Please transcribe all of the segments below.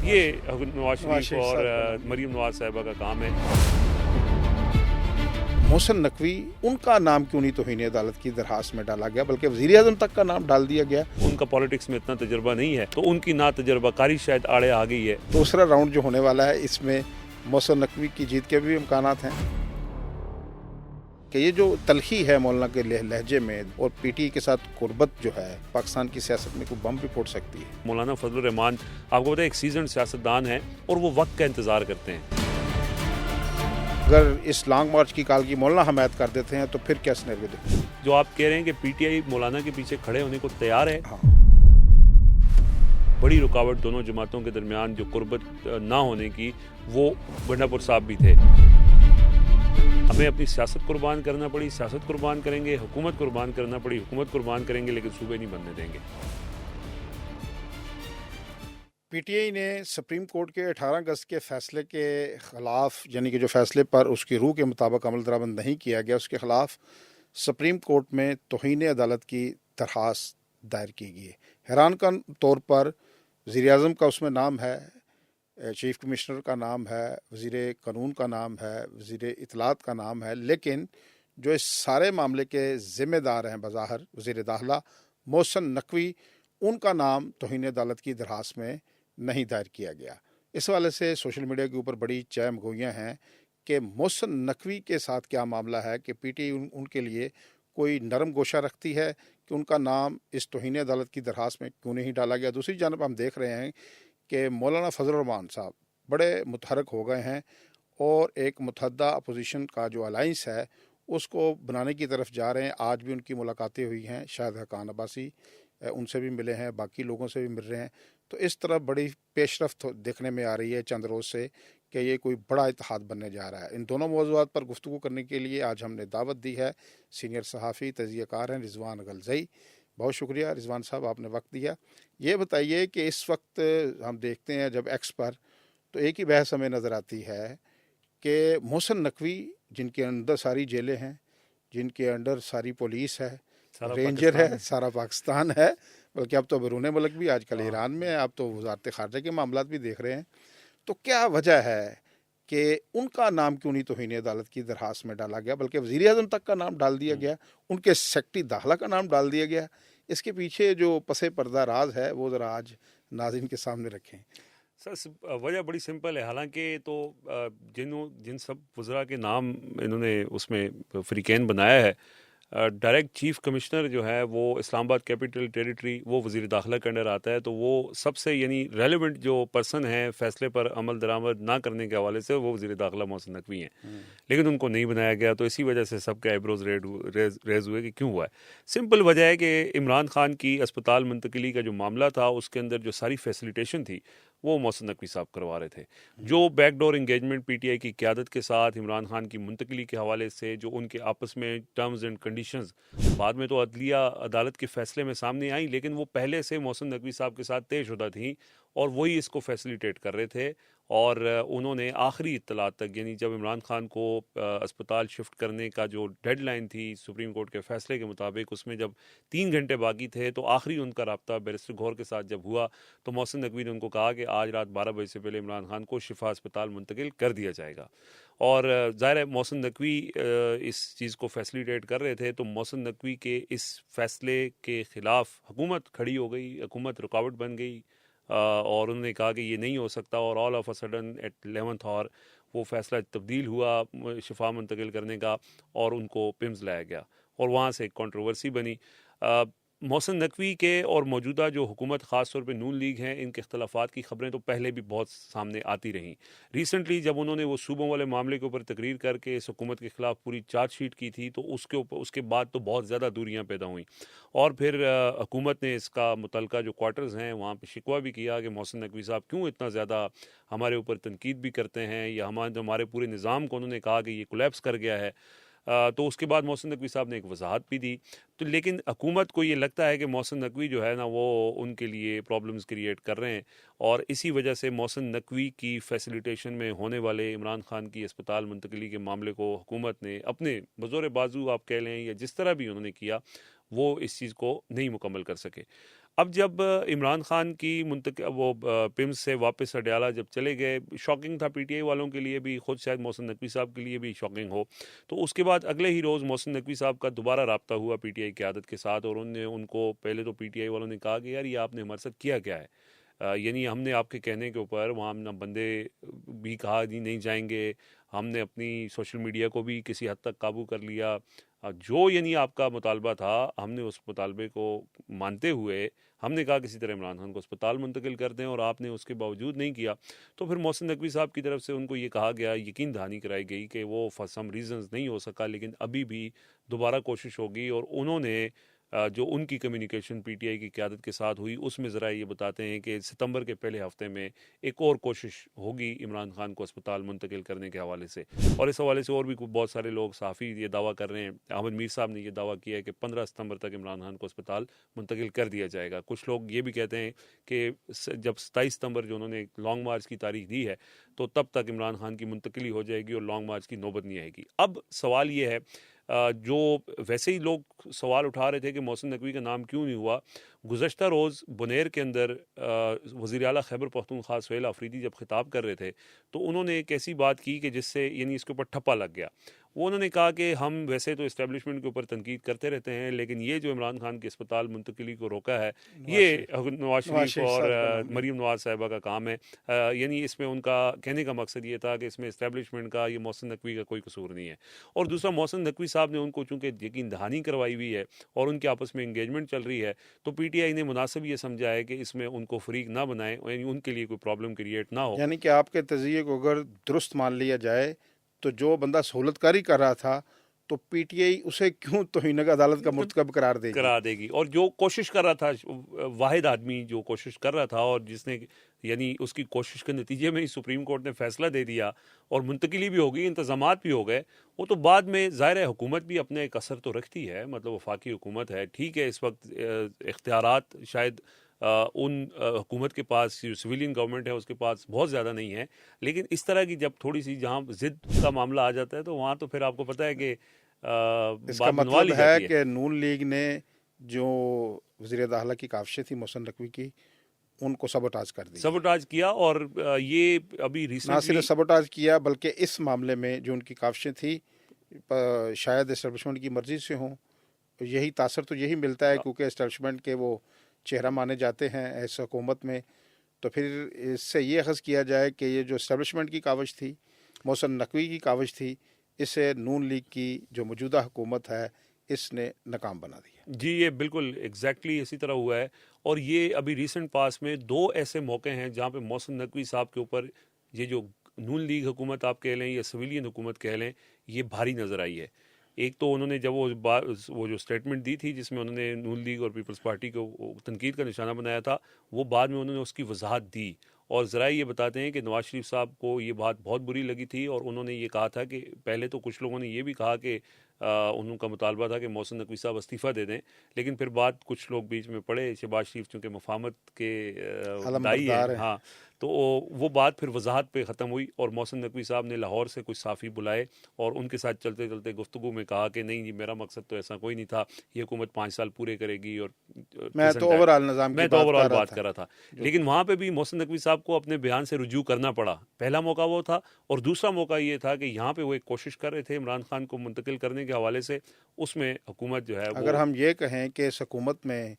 ये नवाज नवाज शरीफ शरीफ और साहब का नाम। मरीम नवाज साहिबा का काम है। मोहसिन नकवी, उनका नाम क्यों नहीं तौहीन अदालत की दरखास्त में डाला गया, बल्कि वज़ीर आज़म तक का नाम डाल दिया गया। उनका पॉलिटिक्स में इतना तजुर्बा नहीं है, तो उनकी ना तजुर्बाकारी शायद आड़े आ गई है। दूसरा राउंड जो होने वाला है, इसमें मोहसिन नकवी की जीत के भी इम्कानात हैं कि ये जो तलखी है मौलाना के लहजे में और पीटी के साथ कुर्बत जो है पाकिस्तान की सियासत में कोई बम भी फोड़ सकती है। मौलाना फजलुर रहमान आपको पता है एक सीजन सियासतदान है और वो वक्त का इंतज़ार करते हैं। अगर इस लॉन्ग मार्च की काल की मौलाना हमायत कर देते हैं तो फिर क्या सिनेरियो देखते हैं। जो आप कह रहे हैं कि पीटीआई मौलाना के पीछे खड़े होने को तैयार है, हाँ, बड़ी रुकावट दोनों जमातों के दरमियान जो कुर्बत ना होने की, वो गंडापुर साहब भी थे। हमें अपनी सियासत कुर्बान करना पड़ी, सियासत कुर्बान करेंगे, हुकूमत कुर्बान करना पड़ी, हुकूमत कुर्बान करेंगे, लेकिन सूबे नहीं बनने देंगे। पीटीआई ने सुप्रीम कोर्ट के 18 अगस्त के फैसले के ख़िलाफ़, यानी कि जो फैसले पर उसकी रूह के मुताबिक अमल दरामद नहीं किया गया, उसके ख़िलाफ़ सुप्रीम कोर्ट में तौहीन अदालत की दरख्वास्त दायर की गई है। हैरान कन तौर पर वज़ीर आज़म का उसमें नाम है, चीफ कमिश्नर का नाम है, वज़ीर कानून का नाम है, वज़ीर इत्तलात का नाम है, लेकिन जो इस सारे मामले के ज़िम्मेदार हैं बज़ाहिर वज़ीर दाखिला मोहसिन नकवी, उनका नाम तौहीन अदालत की दरख्वास्त में नहीं दायर किया गया। इस वाले से सोशल मीडिया के ऊपर बड़ी चहमगोइयाँ हैं कि मोहसिन नकवी के साथ क्या मामला है कि पीटीआई उनके लिए कोई नरम गोशा रखती है कि उनका नाम इस तौहीन अदालत की दरख्वास्त में क्यों नहीं डाला गया। दूसरी जानब हम देख रहे हैं कि मौलाना फजलुर रहमान साहब बड़े मुतहरक हो गए हैं और एक मुतहदा अपोजिशन का जो अलाइंस है उसको बनाने की तरफ जा रहे हैं। आज भी उनकी मुलाकातें हुई हैं, शायद हकान अब्बासी उनसे भी मिले हैं, बाकी लोगों से भी मिल रहे हैं। तो इस तरफ बड़ी पेशरफ्त देखने में आ रही है चंद रोज़ से कि ये कोई बड़ा इत्तेहाद बनने जा रहा है। इन दोनों मौज़ूआत पर गुफ्तगू करने के लिए आज हमने दावत दी है। सीनियर सहाफ़ी तज़कियाकार हैं रिजवान गलज़ई। बहुत शुक्रिया रिजवान साहब, आपने वक्त दिया। ये बताइए कि इस वक्त हम देखते हैं जब एक्स पर तो एक ही बहस हमें नज़र आती है कि मोहसिन नकवी, जिनके अंदर सारी जेलें हैं, जिनके अंडर सारी पुलिस है, सारा रेंजर पाकिस्तान है, सारा पाकिस्तान है, बल्कि अब तो बैरून मुल्क भी आजकल हाँ। ईरान में है, अब तो वजारत खारजा के मामला भी देख रहे हैं। तो क्या वजह है कि उनका नाम क्यों नहीं तौहीन अदालत की दरखास्त में डाला गया, बल्कि वज़ीर आज़म तक का नाम डाल दिया गया, उनके सेक्रेटरी दाखिला का नाम डाल दिया गया। इसके पीछे जो पसे पर्दा राज है वो ज़रा आज नाज़रीन के सामने रखें। सर वजह बड़ी सिंपल है। हालांकि तो जिन सब वज़रा के नाम इन्होंने उसमें फ़रीक़ैन बनाया है, डायरेक्ट चीफ कमिश्नर जो है वो इस्लामाबाद कैपिटल टेरिटरी, वो वज़ीर दाखिला के अंडर आता है, तो वो सबसे यानी रेलेवेंट जो पर्सन है फैसले पर अमल दरामद ना करने के हवाले से, वो वज़ीर दाखिला मोहसिन नकवी हैं। लेकिन उनको नहीं बनाया गया, तो इसी वजह से सबके आईब्रोज रेज हुए कि क्यों हुआ है। सिंपल वजह है कि इमरान खान की अस्पताल मुंतकिली का जो मामला था, उसके अंदर जो सारी फैसिलिटेशन थी वो मोहसिन नकवी साहब करवा रहे थे। जो बैकडोर इंगेजमेंट पीटीआई की क़यादत के साथ इमरान खान की मुंतकिली के हवाले से जो उनके आपस में टर्म्स एंड कंडीशंस बाद में तो अदलिया अदालत के फैसले में सामने आई, लेकिन वो पहले से मोहसिन नकवी साहब के साथ तयशुदा थी और वही इसको फैसिलिटेट कर रहे थे। और उन्होंने आखिरी इत्तलात तक, यानी जब इमरान खान को अस्पताल शिफ्ट करने का जो डेडलाइन थी सुप्रीम कोर्ट के फैसले के मुताबिक, उसमें जब 3 घंटे बाकी थे, तो आखिरी उनका रब्ता बैरिस्टर गौहर के साथ जब हुआ, तो मोहसिन नकवी ने उनको कहा कि आज रात 12 बजे से पहले इमरान खान को शिफा अस्पताल मुंतकिल कर दिया जाएगा। और ज़ाहिर है मोहसिन नकवी इस चीज़ को फैसिलिटेट कर रहे थे, तो मोहसिन नकवी के इस फैसले के ख़िलाफ़ हुकूमत खड़ी हो गई, हुकूमत रुकावट बन गई। और उन्होंने कहा कि ये नहीं हो सकता, और all of a sudden at 11th hour वो फ़ैसला तब्दील हुआ शिफा मुंतकिल करने का, और उनको पिम्स लाया गया और वहाँ से एक कंट्रोवर्सी बनी। मोहसिन नकवी के और मौजूदा जो हुकूमत ख़ास तौर पे नून लीग हैं, इनके अख्तलाफात की ख़बरें तो पहले भी बहुत सामने आती रहीं। रिसेंटली जब उन्होंने वो सूबों वाले मामले के ऊपर तकरीर करके इस हुकूमत के ख़िलाफ़ पूरी चार्जशीट की थी, तो उसके बाद तो बहुत ज़्यादा दूरियां पैदा हुई, और फिर हुकूमत ने इसका मुतलका जो क्वार्टर्स हैं वहाँ पर शिकवा भी किया कि मोहसिन नकवी साहब क्यों इतना ज़्यादा हमारे ऊपर तनकीद भी करते हैं, या हमारे पूरे निज़ाम को उन्होंने कहा कि ये कोलैप्स कर गया है। तो उसके बाद मोहसिन नकवी साहब ने एक वजाहत भी दी। तो लेकिन हुकूमत को ये लगता है कि मोहसिन नकवी जो है ना, वो उनके लिए प्रॉब्लम्स क्रिएट कर रहे हैं, और इसी वजह से मोहसिन नकवी की फैसिलिटेशन में होने वाले इमरान खान की अस्पताल मुंतकली के मामले को हुकूमत ने अपने बज़ोर बाजू आप कह लें या जिस तरह भी उन्होंने किया, वो इस चीज़ को नहीं मुकम्मल कर सके। अब जब इमरान खान की पिम्स से वापस अडयाला जब चले गए, शॉकिंग था पीटीआई वालों के लिए भी, खुद शायद मोहसिन नकवी साहब के लिए भी शॉकिंग हो। तो उसके बाद अगले ही रोज़ मोहसिन नकवी साहब का दोबारा रब्ता हुआ पीटीआई क़यादत के साथ, और उन्होंने उनको पहले तो पीटीआई वालों ने कहा कि यार ये आपने हमारे साथ किया क्या है, यानी हमने आपके कहने के ऊपर वहाँ ना बंदे भी कहा जी नहीं जाएंगे, हमने अपनी सोशल मीडिया को भी किसी हद तक काबू कर लिया, जो यानी आपका मुतालबा था हमने उस मुतालबे को मानते हुए हमने कहा किसी तरह इमरान खान को अस्पताल मुंतकिल कर दें, और आपने उसके बावजूद नहीं किया। तो फिर मोहसिन नकवी साहब की तरफ से उनको ये कहा गया, यकीन दहानी कराई गई कि वो फॉर सम रीज़न्स नहीं हो सका, लेकिन अभी भी दोबारा कोशिश होगी। और उन्होंने जो उनकी कम्युनिकेशन पीटीआई की क़यादत के साथ हुई उसमें ज़रा ये बताते हैं कि सितंबर के पहले हफ्ते में एक और कोशिश होगी इमरान खान को अस्पताल मुंतकिल करने के हवाले से। और इस हवाले से और भी बहुत सारे लोग सहाफ़ी ये दावा कर रहे हैं। अहमद मीर साहब ने ये दावा किया है कि 15 सितंबर तक इमरान खान को अस्पताल मुंतकिल कर दिया जाएगा। कुछ लोग ये भी कहते हैं कि जब 27 सितंबर जो उन्होंने लॉन्ग मार्च की तारीख दी है, तो तब तक इमरान खान की मुंतकिली हो जाएगी और लॉन्ग मार्च की नौबत नहीं आएगी। अब सवाल ये है, जो वैसे ही लोग सवाल उठा रहे थे कि मोहसिन नकवी का नाम क्यों नहीं हुआ, गुज़श्ता रोज़ बुनेर के अंदर वज़ीर आला खैबर पख्तूनख्वा सुहेल आफरीदी जब खिताब कर रहे थे, तो उन्होंने एक ऐसी बात की कि जिससे यानी इसके ऊपर ठप्पा लग गया। वो उन्होंने कहा कि हम वैसे तो इस्टेब्लिशमेंट के ऊपर तनकीद करते रहते हैं, लेकिन ये जो इमरान खान की अस्पताल मुंतकिली को रोका है, ये नवाज शरीफ और मरीम नवाज साहिबा का काम है। यानी इसमें उनका कहने का मकसद ये था कि इसमें इस्टेब्लिशमेंट का, ये मोहसिन नकवी का कोई कसूर नहीं है। और दूसरा, मोहसिन नकवी साहब ने उनको चूँकि यकीन दहानी करवाई हुई है और उनके आपस में इंगेजमेंट चल रही है, तो पीटीआई ने मुनासिब ये समझा है कि इसमें उनको फरीक ना बनाए, यानी उनके लिए कोई प्रॉब्लम क्रिएट ना हो। यानी कि आपके तज़िये को अगर दुरुस्त मान लिया जाए तो जो बंदा सहूलतकारी कर रहा था, तो पीटीआई उसे क्यों तौहीन अदालत का मुर्तकब करार देगी। और जो कोशिश कर रहा था, वाहिद आदमी जो कोशिश कर रहा था और जिसने यानी उसकी कोशिश के नतीजे में ही सुप्रीम कोर्ट ने फैसला दे दिया और मुंतकिली भी हो गई, इंतजामात भी हो गए, वो तो बाद में ज़ाहिर है हुकूमत भी अपने एक असर तो रखती है, मतलब वफाकी हुकूमत है, ठीक है इस वक्त इख्तियारात शायद उन हुकूमत के पास, जो सिविलियन गवर्नमेंट है उसके पास बहुत ज़्यादा नहीं है, लेकिन इस तरह की जब थोड़ी सी जहाँ ज़िद का मामला आ जाता है, तो वहाँ तो फिर आपको पता है कि इसका बात बनवा मतलब ली है जाती है। कि नून लीग ने जो वज़ीर दाखिला की काविशें थी मोहसिन नकवी की, उनको सबोटाज कर दिया। सबोटाज किया, और ये अभी ना रिसेंटली सिर्फ सबोटाज किया, बल्कि इस मामले में जो उनकी काविशें थी शायद एस्टेब्लिशमेंट की मर्जी से हों, यही तासर तो यही मिलता है, क्योंकि एस्टेब्लिशमेंट के वो चेहरा माने जाते हैं इस हुकूमत में। तो फिर इससे ये अख़ज़ किया जाए कि ये जो एस्टेब्लिशमेंट की काविश थी, मोहसिन नकवी की काविश थी, इसे नून लीग की जो मौजूदा हुकूमत है इसने नाकाम बना दिया। जी, ये बिल्कुल एग्जैक्टली इसी तरह हुआ है। और ये अभी रिसेंट पास में दो ऐसे मौके हैं जहाँ पे मोहसिन नकवी साहब के ऊपर ये जो नून लीग हुकूमत आप कह लें या सिविलियन हुकूमत कह लें, ये भारी नज़र आई है। एक तो उन्होंने जब वो जो स्टेटमेंट दी थी जिसमें उन्होंने नून लीग और पीपल्स पार्टी को तनकीद का निशाना बनाया था, वो बाद में उन्होंने उसकी वजाहत दी, और ज़रा ये बताते हैं कि नवाज शरीफ साहब को ये बात बहुत बुरी लगी थी, और उन्होंने ये कहा था कि पहले तो कुछ लोगों ने ये भी कहा कि उनका मुतालबा था कि मोहसिन नकवी साहब इस्तीफ़ा दे दें, लेकिन फिर बात कुछ लोग बीच में पड़े, शहबाज शरीफ चूँकि मफाहमत के दाई हैं, हाँ, तो वो बात फिर वजाहत पे ख़त्म हुई, और मोहसिन नकवी साहब ने लाहौर से कुछ साफ़ी बुलाए और उनके साथ चलते चलते गुफ्तगू में कहा कि नहीं जी, मेरा मकसद तो ऐसा कोई नहीं था, ये हुकूमत 5 साल पूरे करेगी, और मैं तो ओवरऑल निज़ाम की ओवरऑल बात कर रहा था। लेकिन वहाँ पे भी मोहसिन नकवी साहब को अपने बयान से रुजू करना पड़ा। पहला मौका वो था, और दूसरा मौका ये था कि यहाँ पे वो एक कोशिश कर रहे थे इमरान खान को मुंतकिल करने के हवाले से, उसमें हुकूमत जो है अगर हम ये कहें कि इस हुकूमत में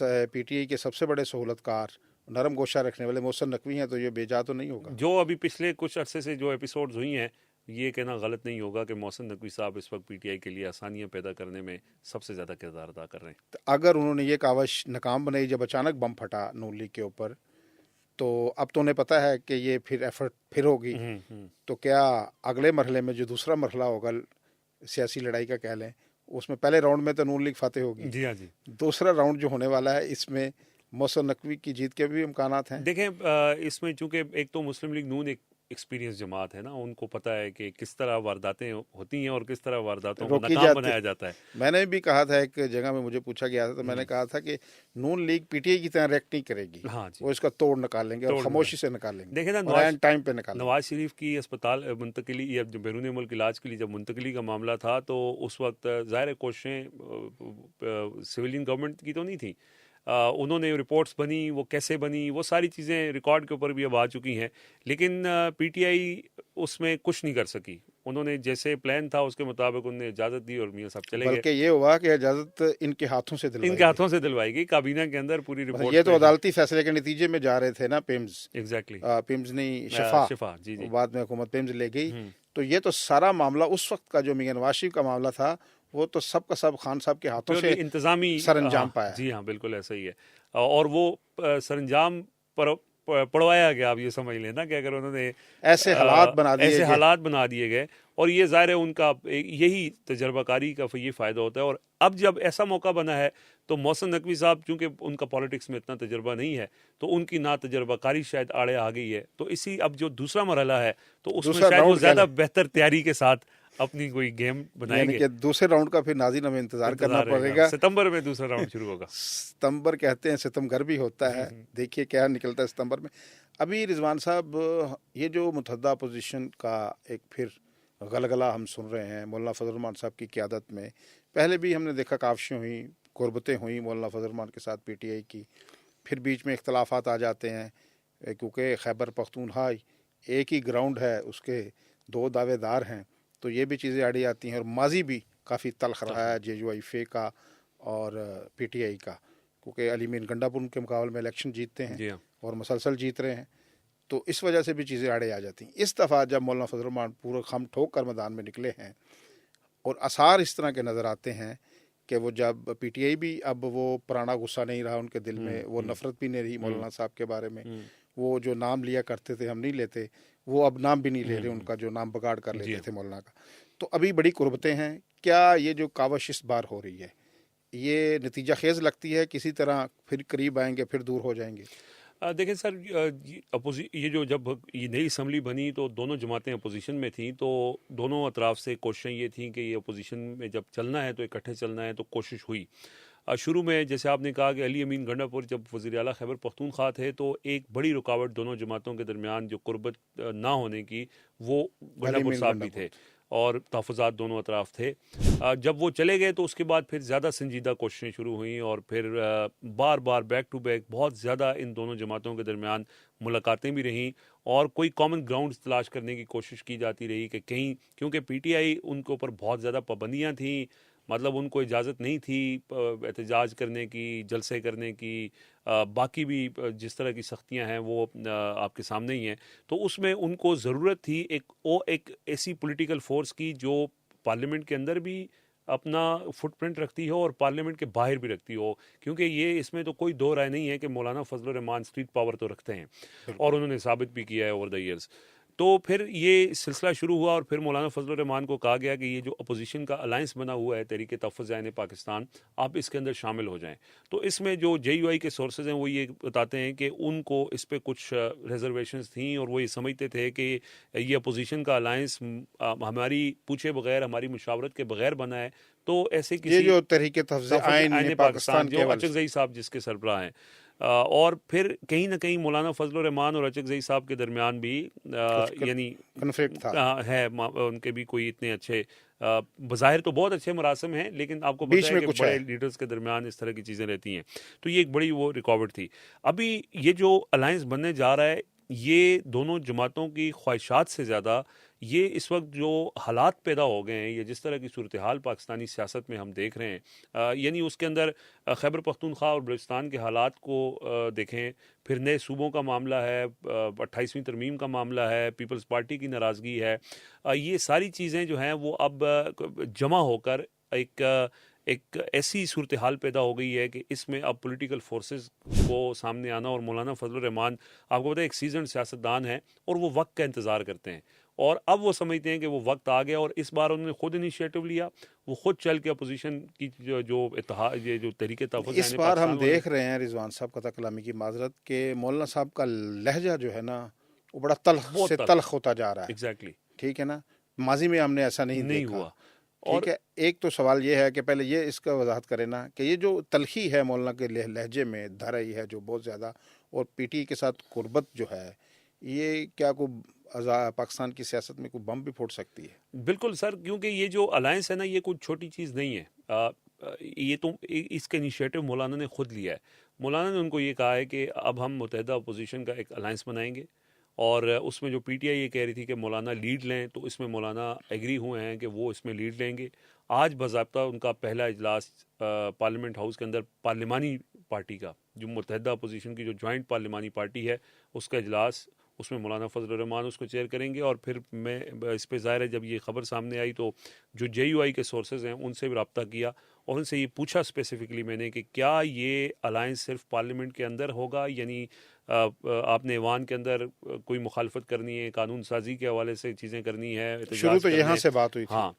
पीटीआई के सबसे बड़े सहूलतकार, नरम गोशा रखने वाले मोहसिन नकवी हैं, तो ये बेजा तो नहीं होगा। जो अभी पिछले कुछ अरसे से जो एपिसोड्स हुई हैं, ये कहना गलत नहीं होगा कि मोहसिन नकवी साहब इस वक्त पीटीआई के लिए आसानियां पैदा करने में सबसे ज़्यादा किरदार अदा कर रहे हैं। तो अगर उन्होंने ये काविश नाकाम बनाई जब अचानक बम फटा नून लीग के ऊपर, तो अब तो उन्हें पता है कि ये फिर एफर्ट फिर होगी, तो क्या अगले मरहले में जो दूसरा मरहला होगा सियासी लड़ाई का कह लें, उसमें पहले राउंड में तो नून लीग फातेह होगी, जी हाँ जी, दूसरा राउंड जो होने वाला है इसमें मोहसिन नकवी की जीत के भी इम्कानात हैं। देखें, इसमें चूंकि एक तो मुस्लिम लीग नून एक एक्सपीरियंस जमात है ना, उनको पता है कि किस तरह वारदातें होती हैं और किस तरह वारदातों को नाकाम बनाया जाता है। मैंने भी कहा था, एक जगह में मुझे पूछा गया था, तो मैंने कहा था कि नून लीग पीटीआई की तरह रिएक्ट नहीं करेगी, हाँ जी, वो इसका तोड़ निकालेंगे और खामोशी से निकालेंगे। देखें ना, टाइम पे निकालेंगे। नवाज शरीफ की अस्पताल मुंतकिली या जो बैरून मुल्क इलाज के लिए जब मुंतकिली का मामला था, तो उस वक्त ज़ाहिर कोशिशें सिविलियन गवर्नमेंट की तो नहीं थी, उन्होंने रिपोर्ट्स बनी, वो कैसे बनी, वो सारी चीज़ें रिकॉर्ड के ऊपर भी अब आ चुकी हैं, लेकिन पीटीआई उसमें कुछ नहीं कर सकी। उन्होंने जैसे प्लान था उसके मुताबिक उन्हें इजाज़त दी और मियाँ साहब चले गए। बल्कि ये हुआ कि इजाज़त इनके हाथों से दिलवाई इनके गई। हाथों से दिलवाई गई, काबीना के अंदर पूरी मतलब रिपोर्ट ये तो पेश हुई। अदालती फैसले के नतीजे में जा रहे थे ना पिम्स, एग्जैक्टली। पिम्स नहीं शिफा, शिफा, जी जी। बाद में हुकूमत पिम्स ले गई। हम्म। तो ये तो सारा मामला उस वक्त का जो मियां नवाज शरीफ का मामला था वो तो सब का सब खान साहब के हाथों प्योरली से इंतजामी, सरंजाम हाँ पाया। जी हाँ, बिल्कुल ऐसा ही है। और वो सरंजाम पर पढ़वाया गया, आप ये समझ लेना कि अगर उन्होंने ऐसे हालात बना दिए ऐसे गए। हालात बना दिए गए, और ये ज़ाहिर है उनका यही तजर्बाकारी का ये फ़ायदा होता है। और अब जब ऐसा मौका बना है तो मोहसिन नकवी साहब, चूंकि उनका पॉलिटिक्स में इतना तजर्बा नहीं है, तो उनकी ना तजर्बाकारी शायद आड़े आ गई है, तो इसी अब जो दूसरा मरहला है तो उसमें दूसरा शायद वो राउंड ज़्यादा बेहतर तैयारी के साथ अपनी कोई गेम यानी बनाएंगे। कि दूसरे राउंड का फिर नाज़रीन हमें इंतजार करना इंतजार रहेगा, पड़ेगा। सितंबर में दूसरा राउंड शुरू होगा। सितंबर कहते हैं, सितमगर भी होता है, देखिए क्या निकलता है सितंबर में। अभी रिजवान साहब, ये जो मुतहदा अपोजिशन का एक फिर गलगला हम सुन रहे हैं मौलाना फजल रहमान साहब की क़यादत में, पहले भी हमने देखा काविशें हुई, कुर्बतें हुई मौलाना फजल रहमान के साथ पीटीआई की, फिर बीच में इख्तलाफात आ जाते हैं क्योंकि खैबर पख्तूनख्वा एक ही ग्राउंड है, उसके दो दावेदार हैं, तो ये भी चीज़ें आड़ी आती हैं। और माजी भी काफ़ी तल्ख रहा है JUIFA का और पीटीआई का, क्योंकि अली मीन गंडापुर के मुकाबले में इलेक्शन जीतते जी हैं हाँ। और मुसलसल जीत रहे हैं, तो इस वजह से भी चीज़ें आड़े आ जाती हैं। इस दफ़ा जब मौलाना फजल रहमान पूरा खम ठोक कर मैदान में निकले हैं और आसार इस तरह के नज़र आते हैं कि वो जब पीटीआई भी अब वो पुराना गुस्सा नहीं रहा उनके दिल में, वो नफ़रत भी नहीं रही मौलाना साहब के बारे में, वो जो नाम लिया करते थे हम नहीं लेते, वो अब नाम भी नहीं ले रहे, उनका जो नाम बगाड़ कर लेते थे मौलाना का। तो अभी बड़ी कुर्बतें हैं। क्या ये जो कावश इस बार हो रही है ये नतीजा खेज लगती है, किसी तरह फिर करीब आएंगे फिर दूर हो जाएंगे? देखें सर, ये जो जब ये नई असम्बली बनी तो दोनों जमातें अपोजिशन में थीं, तो दोनों अतराफ से कोशिशें ये थीं कि ये अपोजिशन में जब चलना है तो इकट्ठे चलना है, तो कोशिश हुई। शुरू में जैसे आपने कहा कि अली अमीन गंडापुर जब वज़ीर आला खैबर पख्तूनख्वा थे, तो एक बड़ी रुकावट दोनों जमातों के दरमियान जो कुर्बत ना होने की, वो गंडापुर साहब भी थे और तहफ़्फ़ुज़ात दोनों अतराफ थे। जब वो चले गए तो उसके बाद फिर ज़्यादा संजीदा कोशिशें शुरू हुई और फिर बार बार बैक टू बैक बहुत ज़्यादा इन दोनों जमातों के दरमियान मुलाकातें भी रहीं और कोई कॉमन ग्राउंड तलाश करने की कोशिश की जाती रही कि कहीं, क्योंकि पीटीआई उनके ऊपर बहुत ज़्यादा पाबंदियाँ थीं, मतलब उनको इजाज़त नहीं थी एहतजाज करने की, जलसे करने की, बाकी भी जिस तरह की सख्तियां हैं वो आपके सामने ही हैं। तो उसमें उनको ज़रूरत थी एक ऐसी पॉलिटिकल फोर्स की जो पार्लियामेंट के अंदर भी अपना फुटप्रिंट रखती हो और पार्लियामेंट के बाहर भी रखती हो, क्योंकि ये इसमें तो कोई दो राय नहीं है कि मौलाना फजल रहमान स्ट्रीट पावर तो रखते हैं और उन्होंने साबित भी किया है ओवर द ईयर्स। तो फिर ये सिलसिला शुरू हुआ और फिर मौलाना फजल रहमान को कहा गया कि ये जो अपोजिशन का अलायंस बना हुआ है तहरीक तहफ़्फ़ुज़ ऐन पाकिस्तान, आप इसके अंदर शामिल हो जाएं। तो इसमें जो JUI के सोर्सेज हैं वो ये बताते हैं कि उनको इस पर कुछ रिजर्वेशंस थी और वो ये समझते थे कि ये अपोजिशन का अलायंस हमारी पूछे बगैर, हमारी मुशावरत के बगैर बना है, तो ऐसे किसी ये जो तहरीक तहफ़्फ़ुज़ ऐन पाकिस्तान जो अचकज़ई साहब जिसके सरबराह हैं, और फिर कहीं ना कहीं मौलाना फजल रहमान और अचकज़ई साहब के दरमियान भी यानी कन्फ्लिक्ट था है, उनके भी कोई इतने अच्छे बज़ाहिर तो बहुत अच्छे मरासम हैं, लेकिन आपको पता है कि बड़े लीडर्स के दरमियान इस तरह की चीज़ें रहती हैं, तो ये एक बड़ी वो रिकॉर्ड थी। अभी ये जो अलायंस बनने जा रहा है, ये दोनों जमातों की ख्वाहिशात से ज़्यादा ये इस वक्त जो हालात पैदा हो गए हैं, ये जिस तरह की सूरत हाल पाकिस्तानी सियासत में हम देख रहे हैं, यानी उसके अंदर खैबर पख्तूनख्वा और बलूचिस्तान के हालात को देखें, फिर नए सूबों का मामला है, 28वीं तरमीम का मामला है, पीपल्स पार्टी की नाराज़गी है, ये सारी चीज़ें जो हैं वो अब जमा होकर एक ऐसी सूरत हाल पैदा हो गई है कि इसमें अब पॉलिटिकल फोर्सेस को सामने आना, और मौलाना फजल रहमान आपको पता है एक सीजन सियासतदान है और वो वक्त का इंतज़ार करते हैं, और अब वो समझते हैं कि वो वक्त आ गया और इस बार उन्होंने खुद इनिशिएटिव लिया, वो खुद चल के अपोजिशन की ये जो तहरीक तहफ़्फ़ुज़ इस बार हम देख रहे हैं रिजवान साहब कथा कलामी की माजरत के मौलाना साहब का लहजा जो है ना वो बड़ा तल्ख होता जा रहा है। एग्जैक्टली, ठीक है ना, माजी में हमने ऐसा नहीं देखा हुआ। ठीक है, एक तो सवाल ये है कि पहले ये इसका वजाहत करें ना कि ये जो तलखी है मौलाना के लहजे में धरई है जो बहुत ज़्यादा, और पीटी के साथ कुर्बत जो है, ये क्या को पाकिस्तान की सियासत में कोई बम भी फोड़ सकती है? बिल्कुल सर, क्योंकि ये जो अलायंस है ना, ये कोई छोटी चीज़ नहीं है। ये तो इसका इनिशिएटिव मौलाना ने खुद लिया है। मौलाना ने उनको ये कहा है कि अब हम मुत्तहिदा अपोजिशन का एक अलायंस बनाएंगे, और उसमें जो पीटीआई ये कह रही थी कि मौलाना लीड लें, तो इसमें मौलाना एग्री हुए हैं कि वो इसमें लीड लेंगे। आज बाज़ाब्ता उनका पहला इजलास पार्लियामेंट हाउस के अंदर पार्लिमानी पार्टी का, जो मुत्तहिदा अपोजिशन की जो जॉइंट पार्लिमानी पार्टी है, उसका इजलास, उसमें मौलाना फजल रहमान उसको चेयर करेंगे। और फिर मैं इस पे ज़ाहिर है जब ये ख़बर सामने आई तो जो जेयूआई के सोर्सेज हैं उनसे भी रब्ता किया और उनसे ये पूछा स्पेसिफिकली मैंने कि क्या ये अलायंस सिर्फ पार्लियामेंट के अंदर होगा, यानी आपने ऐवान के अंदर कोई मुखालफत करनी है, कानून साजी के हवाले से चीज़ें करनी है, शुरू एहतजाज तो यहाँ करने। से बात हुई थी। हाँ,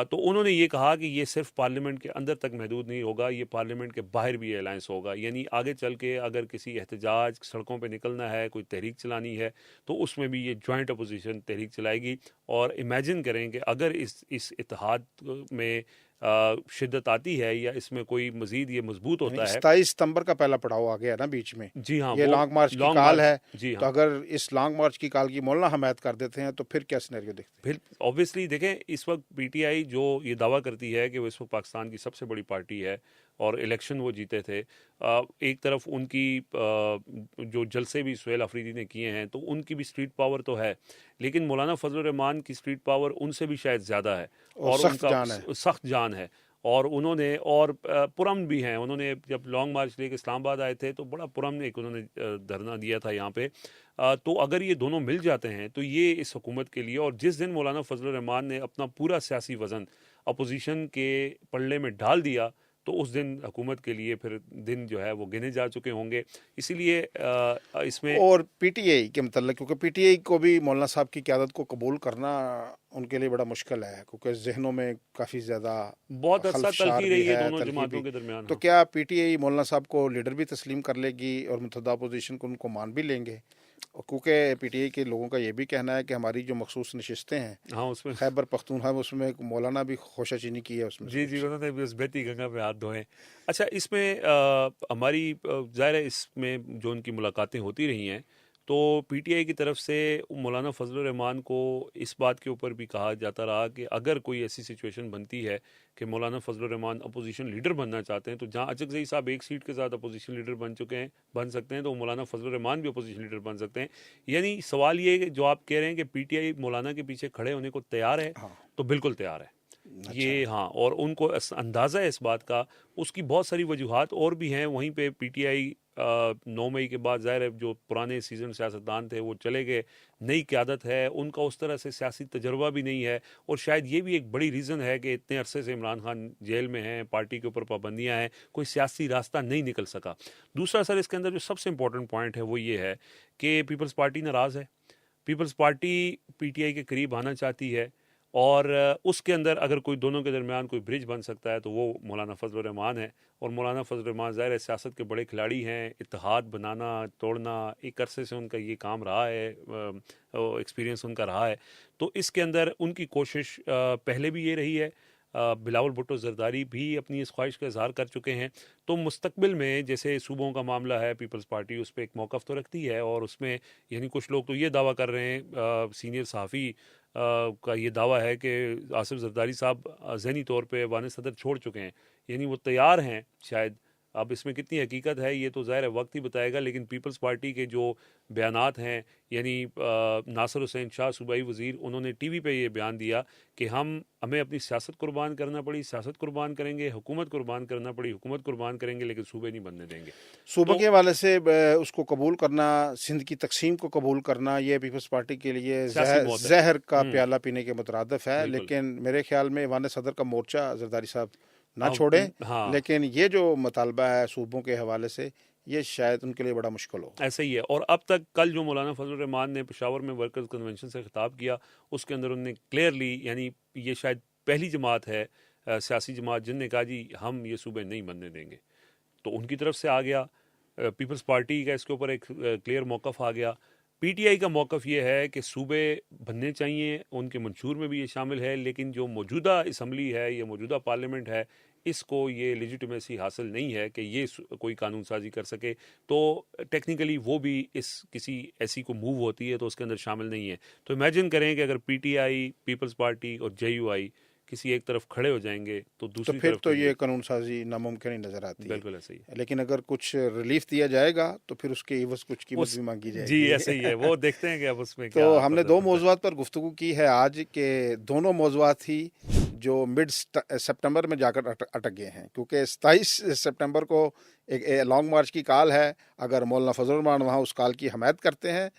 तो उन्होंने ये कहा कि ये सिर्फ पार्लियामेंट के अंदर तक महदूद नहीं होगा, ये पार्लियामेंट के बाहर भी अलायंस होगा, यानी आगे चल के अगर किसी एहतजाज सड़कों पे निकलना है, कोई तहरीक चलानी है, तो उसमें भी ये जॉइंट अपोजिशन तहरीक चलाएगी। और इमेजिन करें कि अगर इस इत्तेहाद में शिद्दत आती है या इसमें कोई मज़ीद ये मजबूत होता है। 27 सितंबर का पहला पड़ाव आ गया ना बीच में, जी हाँ, ये वो लॉन्ग मार्च की लॉन्ग काल मार्च। है। जी तो हाँ, अगर इस लॉन्ग मार्च की काल की मौलाना हमायत कर देते हैं तो फिर क्या सिनेरियो दिखते हैं? फिर ऑब्वियसली देखें, इस वक्त पीटीआई जो ये दावा करती है कि वो इस वक्त पाकिस्तान की सबसे बड़ी पार्टी है और इलेक्शन वो जीते थे, एक तरफ उनकी जो जलसे भी सुहेल अफरीदी ने किए हैं तो उनकी भी स्ट्रीट पावर तो है, लेकिन मौलाना फजल रहमान की स्ट्रीट पावर उनसे भी शायद ज़्यादा है और और सख्त उनका जान है। सख्त जान है। और उन्होंने और पुरअमन भी हैं, उन्होंने जब लॉन्ग मार्च लेके इस्लामाबाद आए थे तो बड़ा पुरअमन एक उन्होंने धरना दिया था यहाँ पे। तो अगर ये दोनों मिल जाते हैं तो ये इस हुकूमत के लिए, और जिस दिन मौलाना फजल रहमान ने अपना पूरा सियासी वज़न अपोजिशन के पल्ले में डाल दिया तो उस दिन हुकूमत के लिए फिर दिन जो है वो गिने जा चुके होंगे। इसीलिए इसमें और पीटीआई के मतलब, क्योंकि पीटीआई को भी मौलाना साहब की क़यादत को कबूल करना उनके लिए बड़ा मुश्किल है, क्योंकि जहनों में काफ़ी ज़्यादा बहुत अरसा खलफशार तलखी भी रही है है, दोनों तलखी जमातों भी। के दरमियान। तो हाँ, क्या पीटीआई मौलाना साहब को लीडर भी तस्लीम कर लेगी और मुत्तहिदा अपोजिशन को उनको मान भी लेंगे? और क्योंकि पीटीआई के लोगों का ये भी कहना है कि हमारी जो मखसूस नशिस्तें हैं हाँ उसमें। खैबर पख्तूनख्वा में, उसमें एक मौलाना भी खोशाचीनी की है उसमें से जी जी, कुछ। उन्होंने भी उस बहती गंगा पे हाथ धोए। अच्छा, इसमें हमारी ज़ाहिर है इसमें जो उनकी मुलाकातें होती रही हैं तो पीटीआई की तरफ से मौलाना फजल रहमान को इस बात के ऊपर भी कहा जाता रहा कि अगर कोई ऐसी सिचुएशन बनती है कि मौलाना फजल रहमान अपोजिशन लीडर बनना चाहते हैं, तो जहाँ अचकज़ई साहब एक सीट के साथ अपोजिशन लीडर बन चुके हैं, बन सकते हैं, तो मौलाना फजल रहमान भी अपोजिशन लीडर बन सकते हैं। यानी सवाल ये है कि जो आप कह रहे हैं कि पीटीआई मौलाना के पीछे खड़े होने को तैयार है, हाँ। तो बिल्कुल तैयार है अच्छा। ये। हाँ, और उनको अंदाज़ा है इस बात का, उसकी बहुत सारी वजूहात और भी हैं। वहीं पे पीटीआई 9 मई के बाद ज़ाहिर है जो पुराने सीजन सियासतदान थे वो चले गए, नई क़यादत है, उनका उस तरह से सियासी तजर्बा भी नहीं है, और शायद ये भी एक बड़ी रीज़न है कि इतने अरसे से इमरान खान जेल में हैं, पार्टी के ऊपर पाबंदियाँ हैं, कोई सियासी रास्ता नहीं निकल सका। दूसरा सर इसके अंदर जो सबसे इंपॉर्टेंट पॉइंट है वो ये है कि पीपल्स पार्टी नाराज़ है। पीपल्स पार्टी पीटीआई के करीब आना चाहती है, और उसके अंदर अगर कोई दोनों के दरमियान कोई ब्रिज बन सकता है तो वो मौलाना फजल रहमान है। और मौलाना फजल रहमान ज़ाहिर है सियासत के बड़े खिलाड़ी हैं, इत्तेहाद बनाना तोड़ना एक अरसे से उनका ये काम रहा है, एक्सपीरियंस उनका रहा है। तो इसके अंदर उनकी कोशिश पहले भी ये रही है, बिलावल भुट्टो जरदारी भी अपनी इस ख्वाहिश का इजहार कर चुके हैं। तो मुस्तकबिल में जैसे सूबों का मामला है, पीपल्स पार्टी उस पर एक मौक़िफ़ तो रखती है, और उसमें यानी कुछ लोग तो ये दावा कर रहे हैं, सीनियर सहाफ़ी का ये दावा है कि आसिफ जरदारी साहब ज़हनी तौर पे ऐवान सदर छोड़ चुके हैं, यानी वो तैयार हैं शायद। अब इसमें कितनी हकीकत है ये तो ज़ाहिर है वक्त ही बताएगा, लेकिन पीपल्स पार्टी के जो बयानात हैं, यानी नासिर हुसैन शाह सूबाई वज़ीर, उन्होंने टीवी पे ये बयान दिया कि हमें अपनी सियासत कुर्बान करना पड़ी सियासत कुर्बान करेंगे, हुकूमत कुर्बान करना पड़ी हुकूमत कुर्बान करेंगे, लेकिन सूबे नहीं बनने देंगे। सूबे तो के हवाले से उसको कबूल करना, सिंध की तकसीम को कबूल करना, ये पीपल्स पार्टी के लिए सियासी मौत है। जहर का प्याला पीने के मुतरादिफ है। बिल्कुल। लेकिन मेरे ख्याल में ऐवान सदर का मोर्चा जरदारी साहब ना अब छोड़ें, हाँ, लेकिन ये जो मुतालबा है सूबों के हवाले से, ये शायद उनके लिए बड़ा मुश्किल हो। ऐसा ही है। और अब तक कल जो मौलाना फजल रहमान ने पेशावर में वर्कर्स कन्वेंशन से खिताब किया, उसके अंदर उन्होंने क्लियरली, यानी ये शायद पहली जमात है सियासी जमात जिनने कहा जी हम ये सूबे नहीं बनने देंगे, तो उनकी तरफ से आ गया। पीपल्स पार्टी का इसके ऊपर एक क्लियर मौक़िफ़ आ गया। पीटीआई का मौक़िफ़ ये है कि सूबे बनने चाहिए, उनके मंशूर में भी ये शामिल है, लेकिन जो मौजूदा असम्बली है, ये मौजूदा पार्लियामेंट है, इसको ये लेजिटिमेसी हासिल नहीं है कि ये कोई कानून साजी कर सके। तो टेक्निकली वो भी इस किसी ऐसी को मूव होती है तो उसके अंदर शामिल नहीं है। तो इमेजिन करें कि अगर पीटीआई, पीपल्स पार्टी और जेयूआई किसी एक तरफ खड़े हो जाएंगे तो तो दूसरी फिर तरफ तो के ये लिए कानून साजी नामुमकिन ही नजर आती है। बिल्कुल ऐसे ही है। लेकिन अगर कुछ रिलीफ दिया जाएगा तो फिर उसके एवज कुछ कीमत उस भी मांगी जी जाएगी। ऐसे ही है, वो देखते हैं कि अब उसमें तो क्या हमने फर्दर दो बनता है। मौज़ूआत पर गुफ्तगू की है आज के, दोनों मौज़ूआत ही जो मिड सितंबर में जाकर अटक गए हैं, क्योंकि 27 सितंबर को एक लॉन्ग मार्च की कॉल है। अगर मौलाना फजल रहमान वहाँ उस कॉल की हमायत करते हैं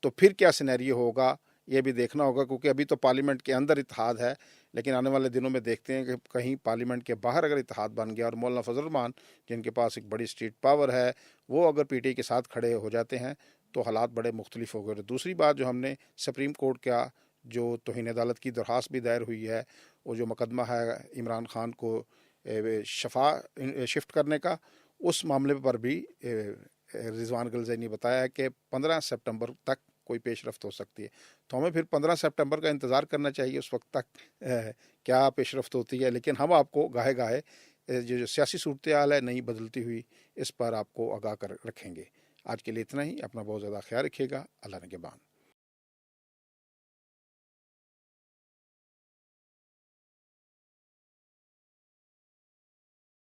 तो फिर क्या सिनेरियो होगा ये भी देखना होगा, क्योंकि अभी तो पार्लियामेंट के अंदर इत्तेहाद है, लेकिन आने वाले दिनों में देखते हैं कि कहीं पार्लियामेंट के बाहर अगर इत्तेहाद बन गया और मौलाना फजल रहमान जिनके पास एक बड़ी स्ट्रीट पावर है वो अगर पीटीआई के साथ खड़े हो जाते हैं तो हालात बड़े मुख्तलिफ हो गए। दूसरी बात जो हमने सुप्रीम कोर्ट का जो तौहीन अदालत की दरख्वास्त भी दायर हुई है, वो जो मुकदमा है इमरान खान को शफा शिफ्ट करने का, उस मामले पर भी रिजवान गलज़ई ने बताया है कि 15 सितंबर तक कोई पेशरफ्त हो सकती है। तो हमें फिर 15 सितंबर का इंतज़ार करना चाहिए, उस वक्त तक क्या पेशरफ्त होती है। लेकिन हम आपको गाहे गाहे जो सियासी सूरत हाल है नहीं बदलती हुई, इस पर आपको आगाह कर रखेंगे। आज के लिए इतना ही। अपना बहुत ज़्यादा ख्याल रखिएगा। अल्लाह ने के बाद।